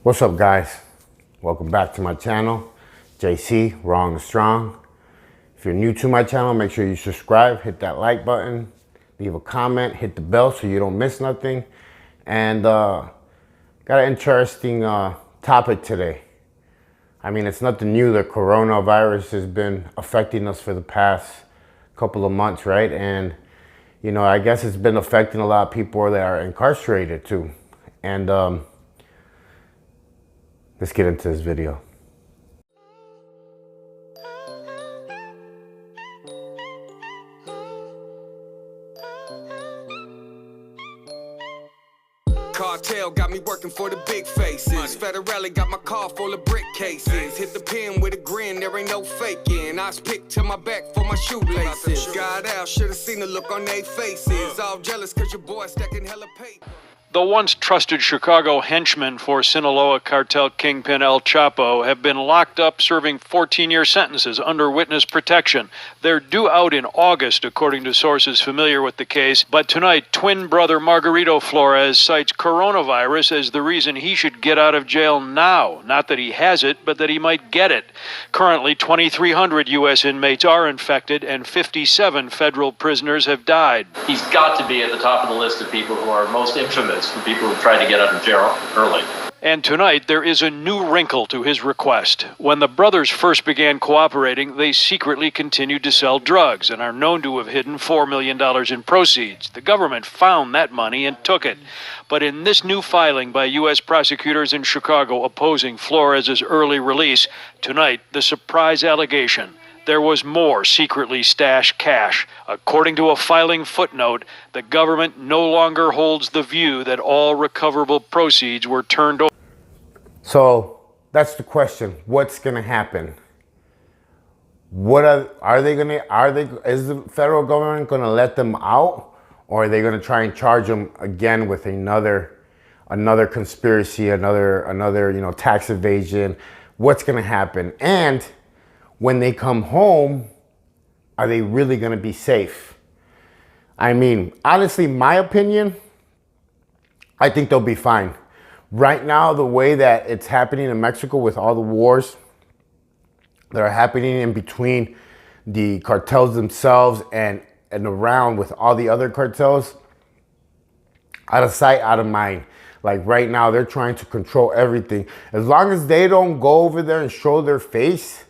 What's up, guys? Welcome back to my channel, JC, Raw and Strong. If you're new to my channel, make sure you subscribe, hit that like button, leave a comment, hit the bell so you don't miss nothing. And got an interesting topic today. I mean, it's nothing new. The coronavirus has been affecting us for the past couple of months, right? And, you know, I guess it's been affecting a lot of people that are incarcerated too. And let's get into this video. Cartel got me working for the big faces. Federale got my car full of brick cases. Hit the pen with a grin, there ain't no faking. I was picked to my back for my shoelaces. Got out, should've seen the look on their faces. All jealous cause your boy stacking hella paper. The once trusted Chicago henchmen for Sinaloa cartel kingpin El Chapo have been locked up serving 14-year sentences under witness protection. They're due out in August, according to sources familiar with the case. But tonight, twin brother Margarito Flores cites coronavirus as the reason he should get out of jail now. Not that he has it, but that he might get it. Currently, 2,300 U.S. inmates are infected and 57 federal prisoners have died. He's got to be at the top of the list of people who are most infamous for people who try to get out of jail early. And tonight, there is a new wrinkle to his request. When the brothers first began cooperating, they secretly continued to sell drugs and are known to have hidden $4 million in proceeds. The government found that money and took it. But in this new filing by U.S. prosecutors in Chicago opposing Flores' early release, tonight, the surprise allegation: there was more secretly stashed cash. According to a filing footnote, the government no longer holds the view that all recoverable proceeds were turned over. So that's the question. What's going to happen? What is the federal government going to let them out? Or are they going to try and charge them again with another conspiracy, another tax evasion? What's going to happen? And when they come home, are they really going to be safe? I mean, honestly, my opinion, I think they'll be fine. Right now, the way that it's happening in Mexico with all the wars that are happening in between the cartels themselves and around with all the other cartels, out of sight, out of mind. Like right now, they're trying to control everything. As long as they don't go over there and show their face,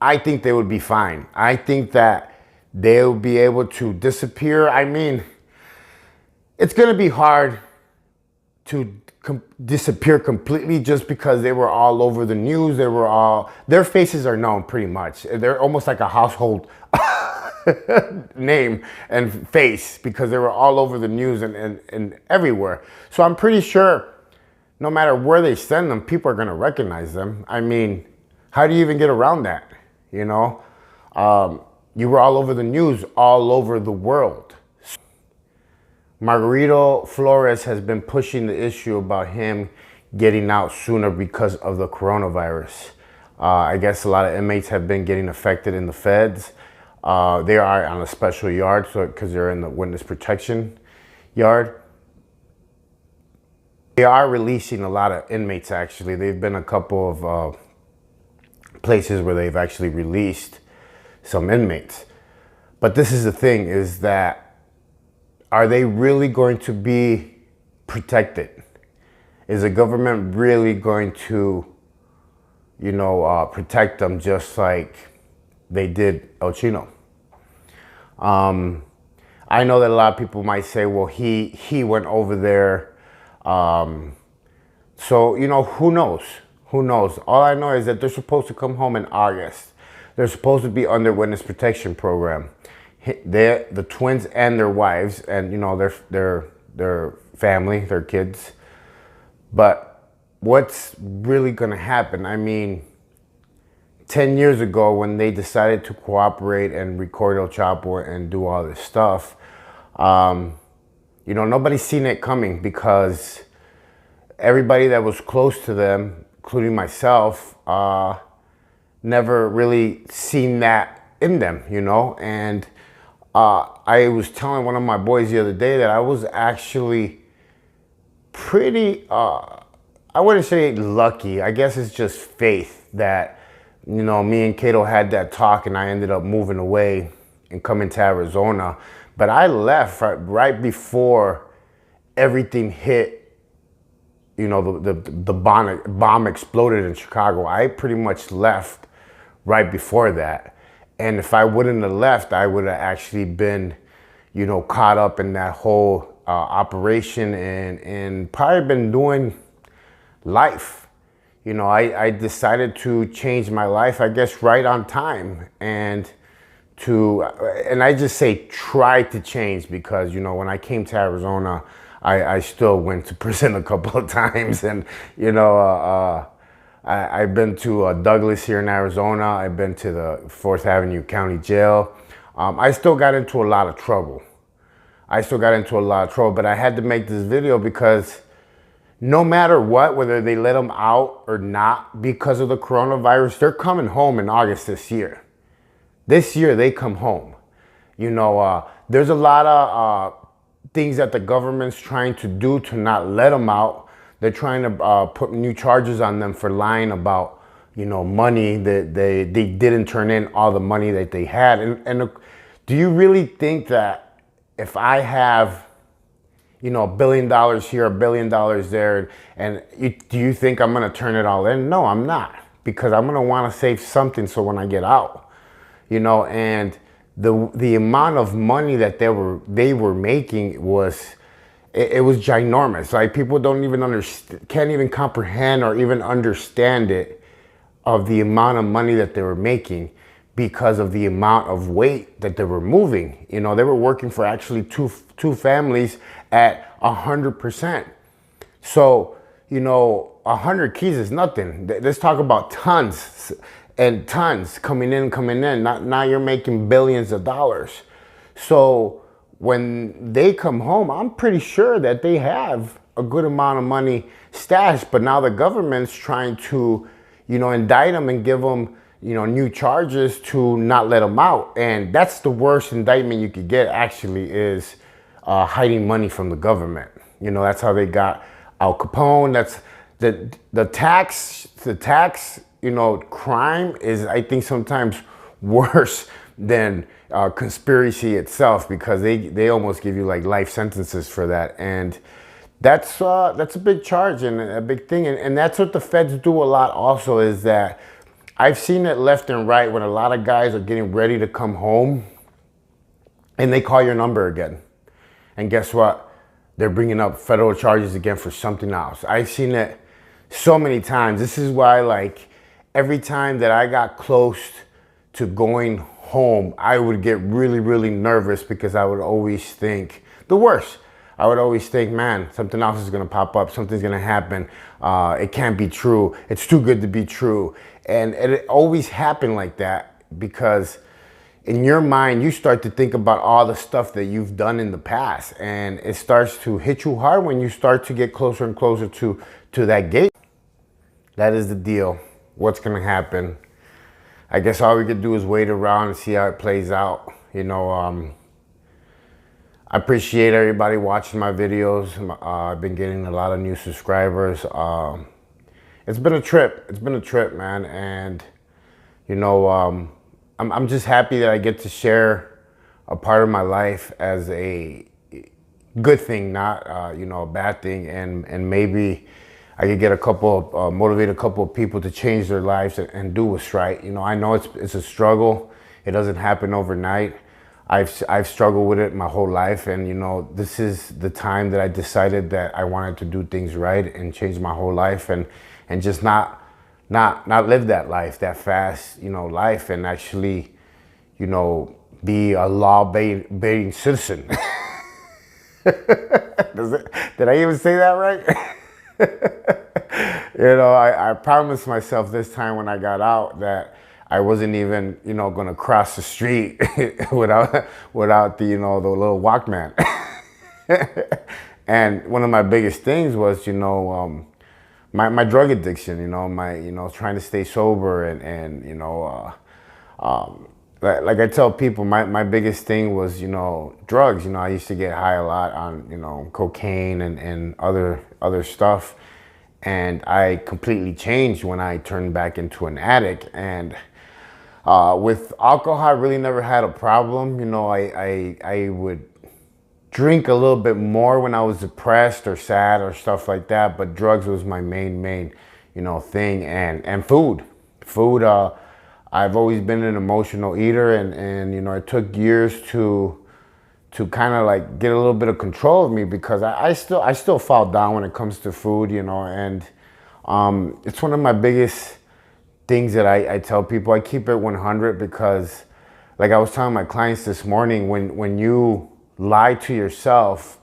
I think they would be fine. I think that they'll be able to disappear. I mean, it's going to be hard to disappear completely just because they were all over the news. Their faces are known pretty much. They're almost like a household name and face because they were all over the news and everywhere. So I'm pretty sure no matter where they send them, people are going to recognize them. I mean, how do you even get around that? You know, you were all over the news, all over the world. Margarito Flores has been pushing the issue about him getting out sooner because of the coronavirus. I guess a lot of inmates have been getting affected in the feds. They are on a special yard, so because they're in the witness protection yard. They are releasing a lot of inmates, actually. They've been a couple of places where they've actually released some inmates. But this is the thing, is that are they really going to be protected? Is the government really going to, protect them just like they did El Chino? I know that a lot of people might say, well, he went over there. So, who knows? Who knows? All I know is that they're supposed to come home in August. They're supposed to be under witness protection program. The twins and their wives and, their family, their kids. But what's really going to happen? I mean, 10 years ago when they decided to cooperate and record El Chapo and do all this stuff, nobody's seen it coming because everybody that was close to them, including myself, never really seen that in them, and I was telling one of my boys the other day that I was actually pretty I wouldn't say lucky. I guess it's just faith that, me and Kato had that talk and I ended up moving away and coming to Arizona. But I left right before everything hit, the bomb exploded in Chicago. I pretty much left right before that. And if I wouldn't have left, I would have actually been, caught up in that whole operation and probably been doing life. I decided to change my life, I guess, right on time. And I just say try to change because, when I came to Arizona, I still went to prison a couple of times. And, I've been to Douglas here in Arizona. I've been to the 4th Avenue County Jail. I still got into a lot of trouble. But I had to make this video because no matter what, whether they let them out or not because of the coronavirus, they're coming home in August this year. This year, they come home. There's a lot of things that the government's trying to do to not let them out. They're trying to put new charges on them for lying about, money that they didn't turn in all the money that they had. And do you really think that if I have, $1 billion here, $1 billion there, do you think I'm gonna turn it all in? No, I'm not, because I'm gonna want to save something so when I get out, and the amount of money that they were making was. It was ginormous. Like, people don't even can't even comprehend or even understand it, of the amount of money that they were making because of the amount of weight that they were moving. They were working for actually two families at 100%. So, 100 keys is nothing. Let's talk about tons and tons coming in. Now you're making billions of dollars. So when they come home, I'm pretty sure that they have a good amount of money stashed, but now the government's trying to, indict them and give them, new charges to not let them out. And that's the worst indictment you could get, actually, is hiding money from the government. That's how they got Al Capone. That's the tax, crime is, I think, sometimes worse than conspiracy itself, because they almost give you like life sentences for that. And that's a big charge and a big thing. And that's what the feds do a lot also, is that I've seen it left and right when a lot of guys are getting ready to come home and they call your number again. And guess what? They're bringing up federal charges again for something else. I've seen it so many times. This is why, like, every time that I got close to going home, I would get really, really nervous, because I would always think the worst. I would always think, man, something else is gonna pop up, something's gonna happen. It can't be true. It's too good to be true. And it always happened like that, because in your mind, you start to think about all the stuff that you've done in the past, and it starts to hit you hard when you start to get closer and closer to that gate. That is the deal. What's gonna happen? I guess all we could do is wait around and see how it plays out. I appreciate everybody watching my videos. I've been getting a lot of new subscribers. It's been a trip, man. And, I'm just happy that I get to share a part of my life as a good thing, not, a bad thing. And maybe I could get motivate a couple of people to change their lives and do what's right. I know it's a struggle. It doesn't happen overnight. I've struggled with it my whole life, and this is the time that I decided that I wanted to do things right and change my whole life, and just not live that life, that fast, life, and actually, be a law-abiding citizen. Did I even say that right? I promised myself this time when I got out that I wasn't even, gonna cross the street without the, the little Walkman. And one of my biggest things was, my drug addiction, trying to stay sober and like I tell people, my biggest thing was, drugs. I used to get high a lot on, cocaine and other stuff. And I completely changed when I turned back into an addict. And with alcohol, I really never had a problem. You know, I would drink a little bit more when I was depressed or sad or stuff like that. But drugs was my main, you know, thing. And food. I've always been an emotional eater, and you know, it took years to kind of like get a little bit of control of me, because I still fall down when it comes to food, you know. And it's one of my biggest things that I tell people. I keep it 100, because like I was telling my clients this morning, when you lie to yourself,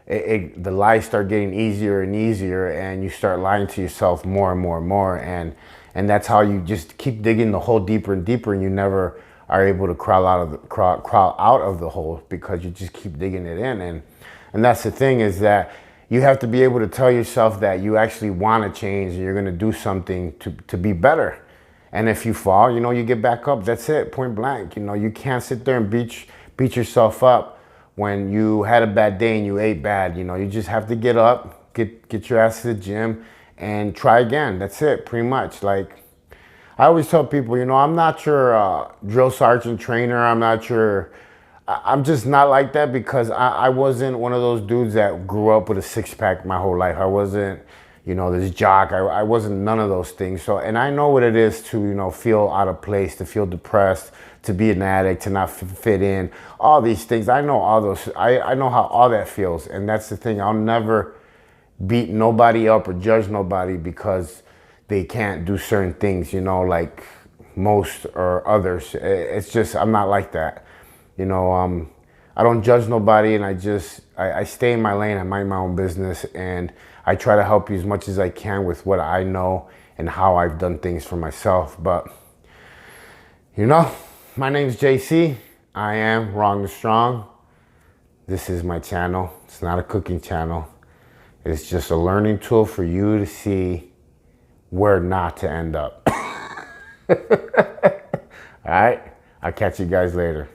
the lies start getting easier and easier, and you start lying to yourself more and more and more, and that's how you just keep digging the hole deeper and deeper, and you never are able to crawl out of the hole, because you just keep digging it in. And that's the thing, is that you have to be able to tell yourself that you actually want to change, and you're going to do something to be better. And if you fall, you know, you get back up. That's it, point blank. You know, you can't sit there and beat yourself up when you had a bad day and you ate bad. You know, you just have to get up, get your ass to the gym, and try again. That's it, pretty much. Like, I always tell people, you know, I'm not your drill sergeant trainer. I'm not your, I'm just not like that, because I wasn't one of those dudes that grew up with a six-pack my whole life. I wasn't, you know, this jock. I wasn't none of those things. So, and I know what it is to, you know, feel out of place, to feel depressed, to be an addict, to not fit in, all these things. I know all those, I know how all that feels. And that's the thing. I'll never beat nobody up or judge nobody because they can't do certain things, you know, like most or others. It's just, I'm not like that. You know, I don't judge nobody, and I stay in my lane. I mind my own business, and I try to help you as much as I can with what I know and how I've done things for myself. But, you know, my name's JC. I am Wrong and Strong. This is my channel. It's not a cooking channel. It's just a learning tool for you to see where not to end up. All right, I'll catch you guys later.